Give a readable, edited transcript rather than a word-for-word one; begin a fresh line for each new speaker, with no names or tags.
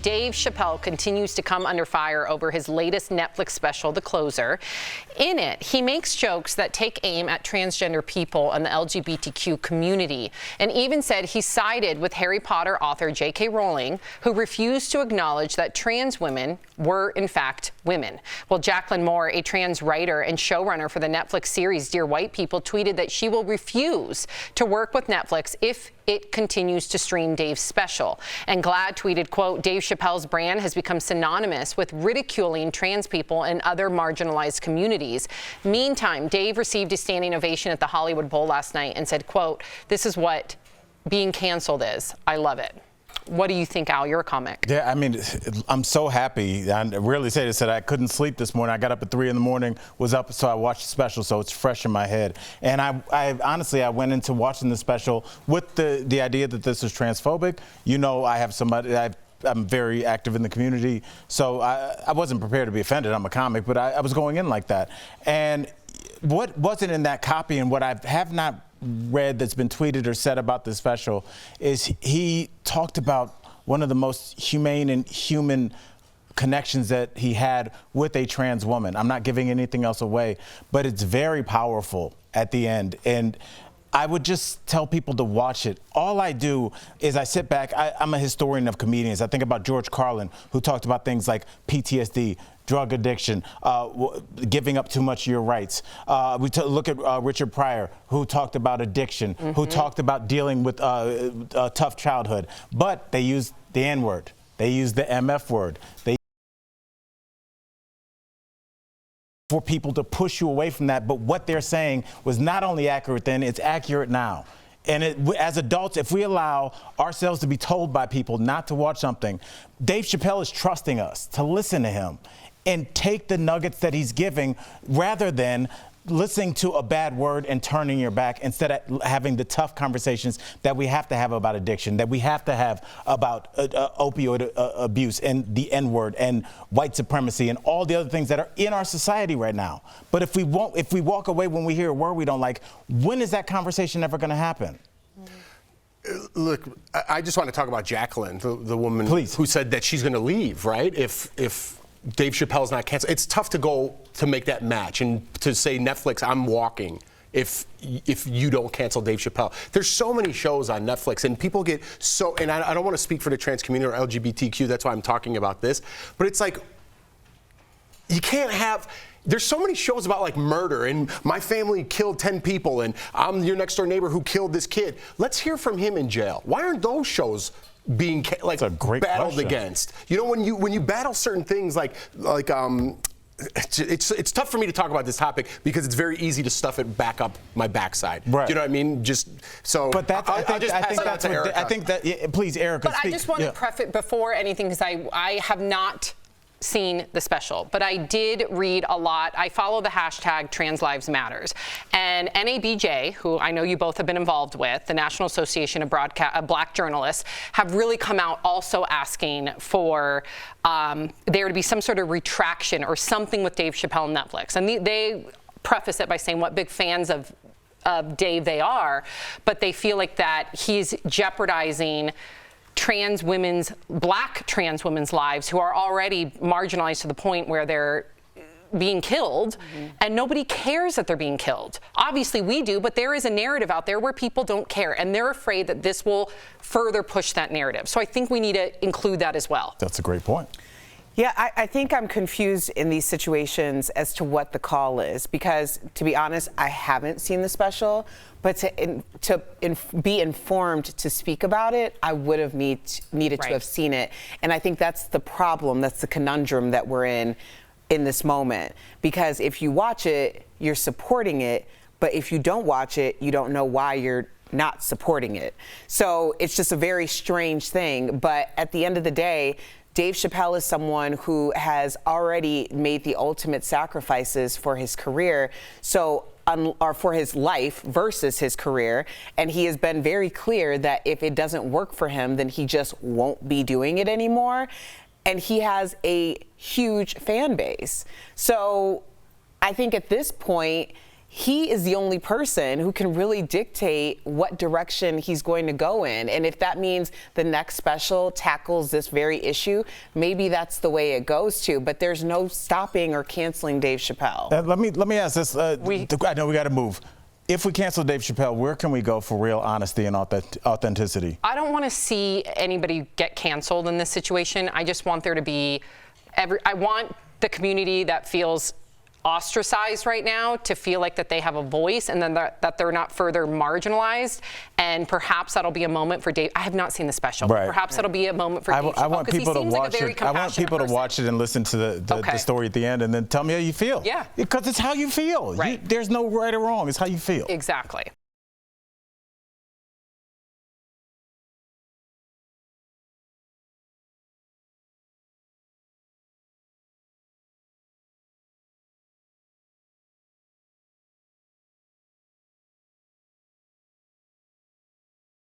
Dave Chappelle continues to come under fire over his latest Netflix special, The Closer. In it, he makes jokes that take aim at transgender people and the LGBTQ community, and even said he sided with Harry Potter author J.K. Rowling, who refused to acknowledge that trans women were, in fact, women. Well, Jacqueline Moore, a trans writer and showrunner for the Netflix series Dear White People, tweeted that she will refuse to work with Netflix if it continues to stream Dave's special. And GLAAD tweeted, quote, Dave Chappelle's brand has become synonymous with ridiculing trans people and other marginalized communities. Meantime, Dave received a standing ovation at the Hollywood Bowl last night and said, quote, this is what being canceled is. I love it. What do you think, Al? You're a comic.
Yeah, I mean, I'm so happy. I really said I couldn't sleep this morning. I got up at 3 in the morning, was up, so I watched the special, so it's fresh in my head. And I honestly, I went into watching the special with the idea that this is transphobic. You know, I have somebody, I'm very active in the community, so I wasn't prepared to be offended. I'm a comic, but I was going in like that. And what wasn't in that copy and what I have not read that's been tweeted or said about this special is he talked about one of the most humane and human connections that he had with a trans woman. I'm not giving anything else away, but it's very powerful at the end. And I would just tell people to watch it. All I do is I sit back. I'm a historian of comedians. I think about George Carlin, who talked about things like PTSD, drug addiction, giving up too much of your rights. We look at Richard Pryor, who talked about addiction, who talked about dealing with a tough childhood. But they used the N-word. They used the MF word. For people to push you away from that, but what they're saying was not only accurate then, it's accurate now. And as adults, if we allow ourselves to be told by people not to watch something, Dave Chappelle is trusting us to listen to him and take the nuggets that he's giving rather than listening to a bad word and turning your back instead of having the tough conversations that we have to have about addiction, that we have to have about opioid abuse and the N-word and white supremacy and all the other things that are in our society right now. But if we walk away when we hear a word we don't like, when is that conversation ever going to happen?
Look, I just want to talk about Jacqueline, the woman
Please.
Who said that she's going to leave, right? If Dave Chappelle's not canceled. It's tough to go to make that match and to say, Netflix, I'm walking if you don't cancel Dave Chappelle. There's so many shows on Netflix and people get so, and I don't want to speak for the trans community or LGBTQ, that's why I'm talking about this, but it's like, you can't have, there's so many shows about like murder and my family killed 10 people and I'm your next door neighbor who killed this kid. Let's hear from him in jail. Why aren't those shows being like battled against? You know, when you battle certain things like it's tough for me to talk about this topic because it's very easy to stuff it back up my backside. Right. You know what I mean? Just so.
But that's I think that please, Erica.
But I just want to preface before anything because I have not seen the special, but I did read a lot. I follow the hashtag Trans Lives Matters, and NABJ, who I know you both have been involved with, the National Association of Black Journalists, have really come out also asking for there to be some sort of retraction or something with Dave Chappelle and Netflix. And they preface it by saying what big fans of Dave they are, but they feel like that he's jeopardizing black trans women's lives who are already marginalized to the point where they're being killed, and nobody cares that they're being killed. Obviously we do, but there is a narrative out there where people don't care, and they're afraid that this will further push that narrative. So I think we need to include that as well.
That's a great point.
Yeah, I think I'm confused in these situations as to what the call is, because to be honest, I haven't seen the special, but to be informed to speak about it, I would have needed to have seen it. And I think that's the problem, that's the conundrum that we're in this moment. Because if you watch it, you're supporting it, but if you don't watch it, you don't know why you're not supporting it. So it's just a very strange thing, but at the end of the day, Dave Chappelle is someone who has already made the ultimate sacrifices for his career, or for his life versus his career. And he has been very clear that if it doesn't work for him, then he just won't be doing it anymore. And he has a huge fan base. So I think at this point, he is the only person who can really dictate what direction he's going to go in. And if that means the next special tackles this very issue, maybe that's the way it goes to. But there's no stopping or canceling Dave Chappelle.
Let me ask this. I know we got to move. If we cancel Dave Chappelle, where can we go for real honesty and authenticity?
I don't want to see anybody get canceled in this situation. I just want there to be I want the community that feels ostracized right now to feel like that they have a voice, and then that they're not further marginalized. And perhaps that'll be a moment for Dave. I have not seen the special.
Right.
Perhaps that'll be a moment for Dave Chappelle,
I want people to watch it. I want people to watch it and listen to the story at the end, and then tell me how you feel.
Yeah.
Because it's how you feel.
Right.
There's no right or wrong. It's how you feel.
Exactly.